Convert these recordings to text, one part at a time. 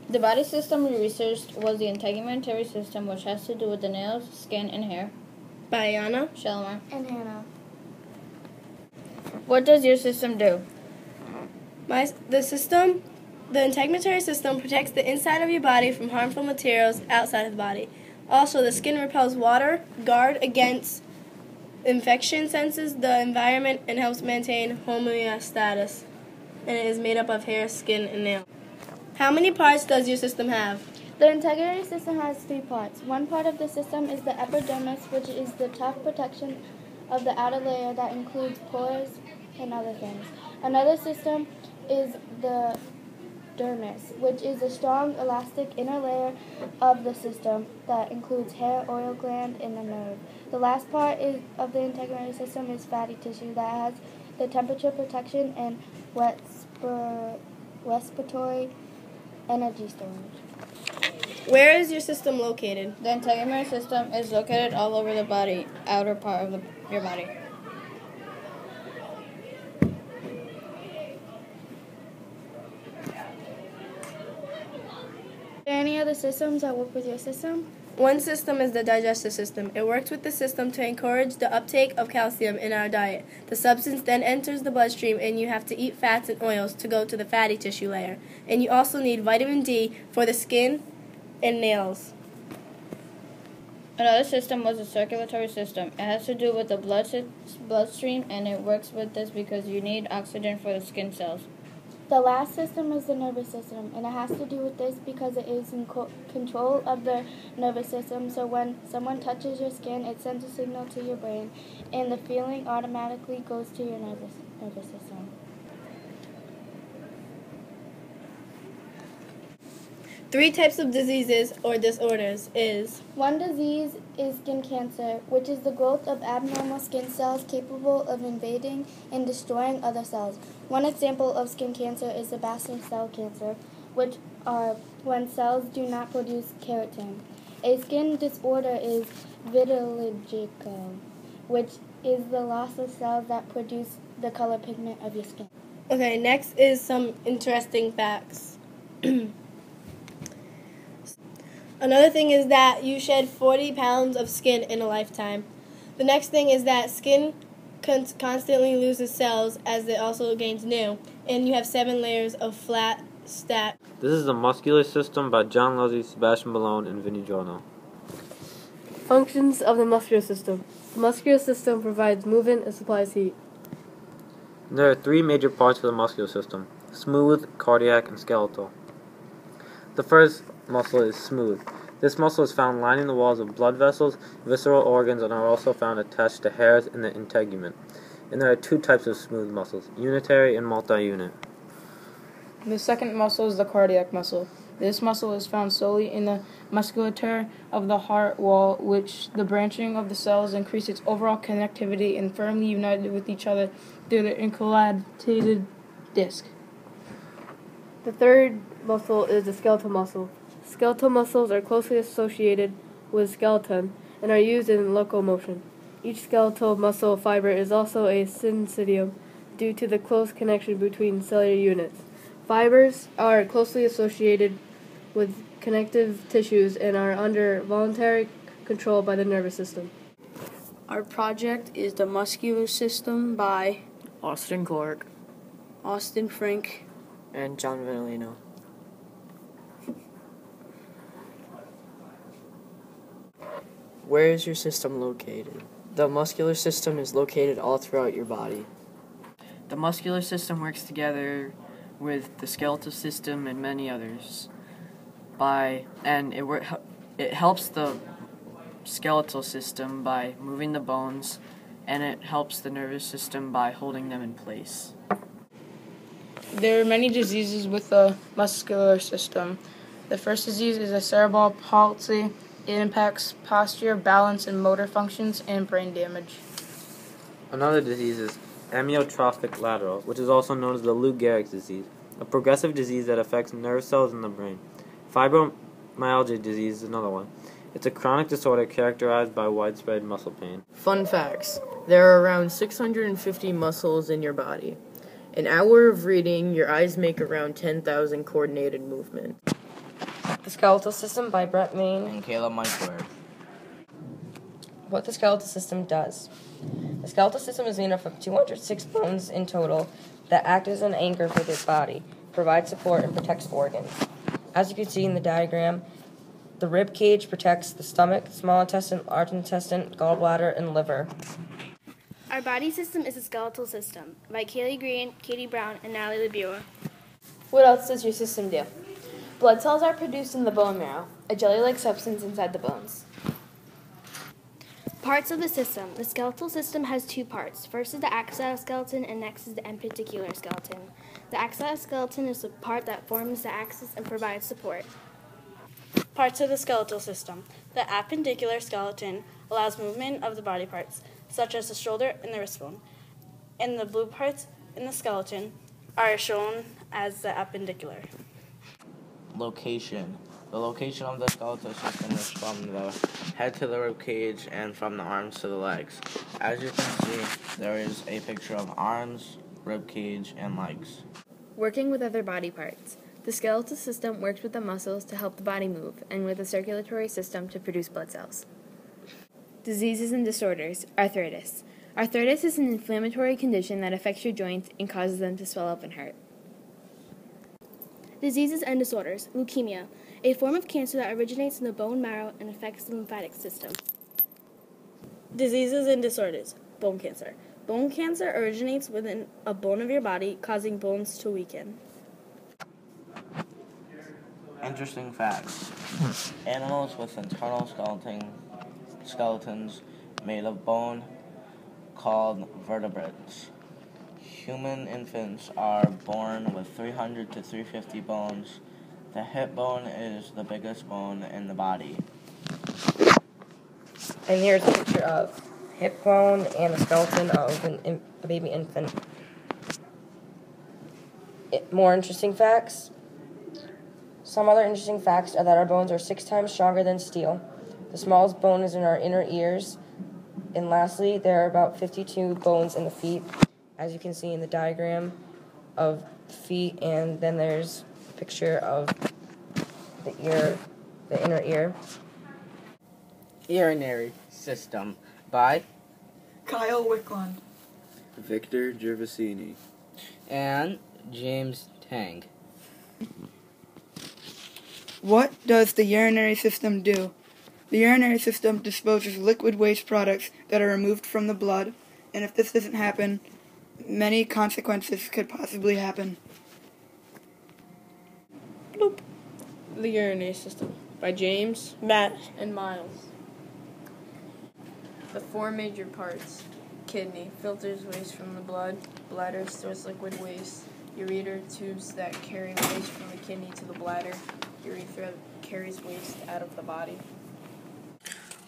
The body system we researched was the integumentary system, which has to do with the nails, skin, and hair. By Anna, Shelmer. And Hannah. What does your system do? The integumentary system protects the inside of your body from harmful materials outside of the body. Also, the skin repels water, guard against infection, senses the environment, and helps maintain homeostasis. And it is made up of hair, skin, and nails. How many parts does your system have? The integumentary system has 3 parts. One part of the system is the epidermis, which is the tough protection of the outer layer that includes pores and other things. Another system is the dermis, which is a strong, elastic inner layer of the system that includes hair, oil gland, and a nerve. The last part of the integumentary system is fatty tissue that has the temperature protection and respiratory energy storage. Where is your system located? The integumentary system is located all over the body, outer part of your body. Are there any other systems that work with your system? One system is the digestive system. It works with the system to encourage the uptake of calcium in our diet. The substance then enters the bloodstream, and you have to eat fats and oils to go to the fatty tissue layer. And you also need vitamin D for the skin and nails. Another system was the circulatory system. It has to do with the bloodstream, and it works with this because you need oxygen for the skin cells. The last system is the nervous system, and it has to do with this because it is in control of the nervous system. So when someone touches your skin, it sends a signal to your brain, and the feeling automatically goes to your nervous system. 3 types of diseases or disorders is: One disease is skin cancer, which is the growth of abnormal skin cells capable of invading and destroying other cells. One example of skin cancer is Sebaceous cell cancer, which are when cells do not produce keratin. A skin disorder is vitiligo, which is the loss of cells that produce the color pigment of your skin. Okay, next is some interesting facts. Another thing is that you shed 40 pounds of skin in a lifetime. The next thing is that skin constantly loses cells as it also gains new, and you have 7 layers of flat stat. This is the muscular system by John Luzzi, Sebastian Ballone, and Vinnie Giorno. Functions of the muscular system. The muscular system provides movement and supplies heat. There are 3 major parts of the muscular system: smooth, cardiac, and skeletal. The first muscle is smooth. This muscle is found lining the walls of blood vessels, visceral organs, and are also found attached to hairs in the integument. And there are 2 types of smooth muscles, unitary and multi-unit. The second muscle is the cardiac muscle. This muscle is found solely in the musculature of the heart wall, which the branching of the cells increase its overall connectivity and firmly united with each other through the intercalated disc. The third muscle is the skeletal muscle. Skeletal muscles are closely associated with skeleton and are used in locomotion. Each skeletal muscle fiber is also a syncytium due to the close connection between cellular units. Fibers are closely associated with connective tissues and are under voluntary control by the nervous system. Our project is the muscular system by Austin Clark Austin Frank and John Vanilino. Where is your system located? The muscular system is located all throughout your body. The muscular system works together with the skeletal system and many others. It helps the skeletal system by moving the bones, and it helps the nervous system by holding them in place. There are many diseases with the muscular system. The first disease is a cerebral palsy. It impacts posture, balance, and motor functions, and brain damage. Another disease is amyotrophic lateral, which is also known as the Lou Gehrig's disease, a progressive disease that affects nerve cells in the brain. Fibromyalgia disease is another one. It's a chronic disorder characterized by widespread muscle pain. Fun facts. There are around 650 muscles in your body. An hour of reading, your eyes make around 10,000 coordinated movements. The Skeletal System by Brett Main and Caleb Michelberg. What the skeletal system does. The skeletal system is made up of 206 bones in total that act as an anchor for the body, provide support, and protects organs. As you can see in the diagram, the rib cage protects the stomach, small intestine, large intestine, gallbladder, and liver. Our body system is the skeletal system by Kaylee Green, Katie Brown, and Natalie LeBeau. What else does your system do? Blood cells are produced in the bone marrow, a jelly-like substance inside the bones. Parts of the system. The skeletal system has two parts. First is the axonal skeleton, and next is the appendicular skeleton. The axonal skeleton is the part that forms the axis and provides support. Parts of the skeletal system. The appendicular skeleton allows movement of the body parts, such as the shoulder and the wrist bone. And the blue parts in the skeleton are shown as the appendicular. Location. The location of the skeletal system is from the head to the rib cage and from the arms to the legs. As you can see, there is a picture of arms, rib cage, and legs. Working with other body parts. The skeletal system works with the muscles to help the body move and with the circulatory system to produce blood cells. Diseases and disorders. Arthritis. Arthritis is an inflammatory condition that affects your joints and causes them to swell up and hurt. Diseases and disorders. Leukemia, a form of cancer that originates in the bone marrow and affects the lymphatic system. Diseases and disorders. Bone cancer. Bone cancer originates within a bone of your body, causing bones to weaken. Interesting facts. Animals with internal skeletons made of bone called vertebrates. Human infants are born with 300 to 350 bones. The hip bone is the biggest bone in the body. And here's a picture of hip bone and a skeleton of a baby infant. More interesting facts. Some other interesting facts are that our bones are 6 times stronger than steel. The smallest bone is in our inner ears. And lastly, there are about 52 bones in the feet, as you can see in the diagram of the feet, and then there's a picture of the ear, the inner ear. Urinary system by Kyle Wickland, Victor Gervasini, and James Tang. What does the urinary system do? The urinary system disposes liquid waste products that are removed from the blood, and if this doesn't happen, many consequences could possibly happen. Bloop. The urinary system by James, Matt, and Miles. The 4 major parts. Kidney filters waste from the blood. Bladder stores liquid waste. Ureter tubes that carry waste from the kidney to the bladder. Urethra carries waste out of the body.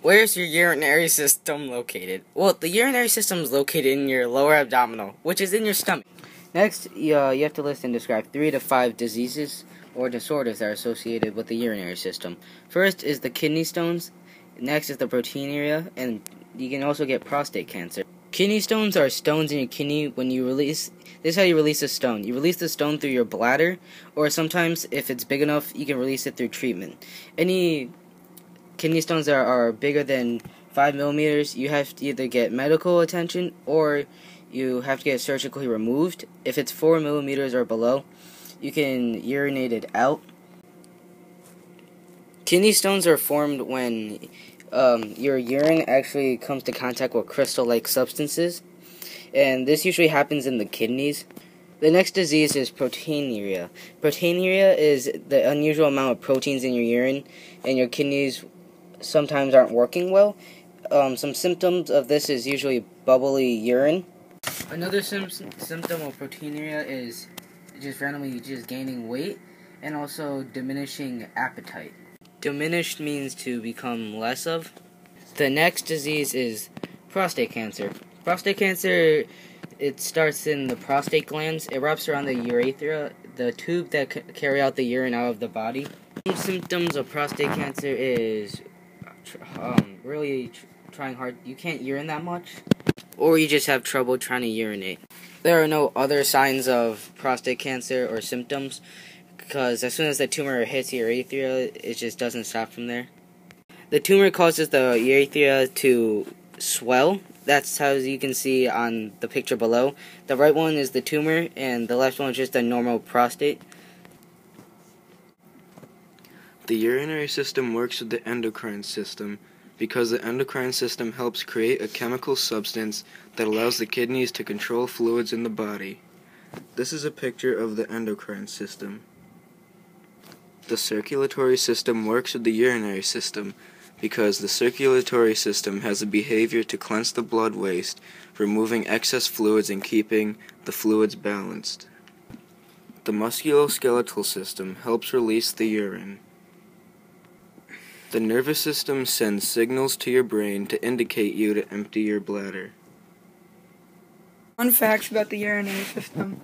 Where's your urinary system located? Well, the urinary system is located in your lower abdominal, which is in your stomach. Next, you have to list and describe 3 to 5 diseases or disorders that are associated with the urinary system. First is the kidney stones. Next is the proteinuria, and you can also get prostate cancer. Kidney stones are stones in your kidney when you release. This is how you release a stone. You release the stone through your bladder, or sometimes, if it's big enough, you can release it through treatment. Any kidney stones that are bigger than 5 millimeters, you have to either get medical attention or you have to get it surgically removed. If it's 4 millimeters or below, you can urinate it out. Kidney stones are formed when your urine actually comes to contact with crystal-like substances, and this usually happens in the kidneys. The next disease is proteinuria. Proteinuria is the unusual amount of proteins in your urine, and your kidneys sometimes aren't working well. Some symptoms of this is usually bubbly urine. Another symptom of proteinuria is just randomly gaining weight, and also diminishing appetite. Diminished means to become less of. The next disease is prostate cancer. Prostate cancer, it starts in the prostate glands. It wraps around the urethra, the tube that carry out the urine out of the body. Some symptoms of prostate cancer is really trying hard. You can't urine that much, or you just have trouble trying to urinate. There are no other signs of prostate cancer or symptoms. because as soon as the tumor hits the urethra, it just doesn't stop from there. The tumor causes the urethra to swell. That's how you can see on the picture below. The right one is the tumor, and the left one is just a normal prostate. The urinary system works with the endocrine system because the endocrine system helps create a chemical substance that allows the kidneys to control fluids in the body. This is a picture of the endocrine system. The circulatory system works with the urinary system because the circulatory system has a behavior to cleanse the blood waste, removing excess fluids and keeping the fluids balanced. The musculoskeletal system helps release the urine. The nervous system sends signals to your brain to indicate you to empty your bladder. Fun facts about the urinary system.